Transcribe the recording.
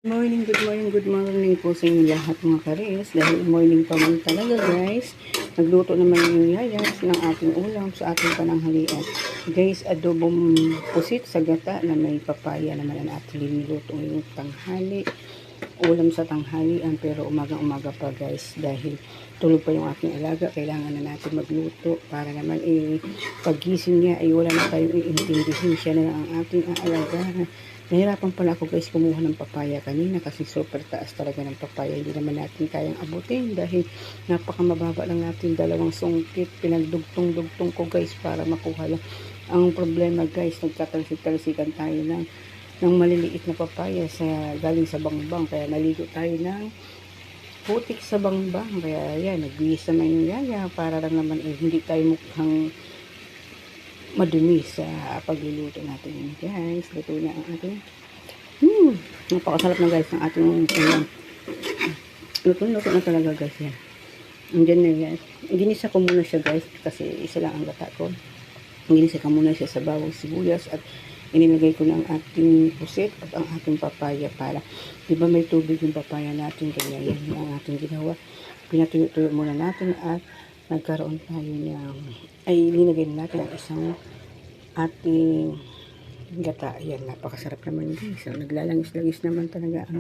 Good morning po sa inyo lahat mga karis. Dahil morning pa man talaga guys. Nagluto naman yung yayas ng ating ulam sa ating pananghalian. Guys, adobong pusit sa gata na may papaya naman ang ating niluto yung tanghali. Ulam sa tanghalian pero umaga pa guys. Dahil tulog pa yung aking alaga. Kailangan na natin magluto para naman paggising niya ay wala na tayong iintindihin. Siya na lang ang ating aalaga. Nahirapan pala ako guys kumuha ng papaya kanina kasi super taas talaga ng papaya. Hindi naman natin kayang abutin dahil napakamababa lang natin dalawang sungkit. Pinagdugtong-dugtong ko guys para makuha lang. Ang problema guys, nagtatalsik-talsikan tayo ng maliliit na papaya galing sa bangbang. Kaya naligo tayo ng putik sa bangbang. Kaya yan, nagbihis naman yung yaya para lang naman hindi tayo mukhang madumi sa pagluluto natin guys. Luto na ang ating napakasarap na guys ng ating ulam. Luto na talaga guys yan. Andyan na yan. Ginisa ko muna siya guys kasi isa lang ang gata ko. Ginisa ko muna siya sa bawang sibuyas at inilagay ko na ang ating pusit at ang ating papaya para diba may tubig yung papaya natin, kaya yan ang ating ginawa. Pinatuyo-tuyo muna natin at nagkaroon tayo linagay natin ang isang ating gata. Ayan, napakasarap naman guys. So, naglalangis-langis naman talaga ang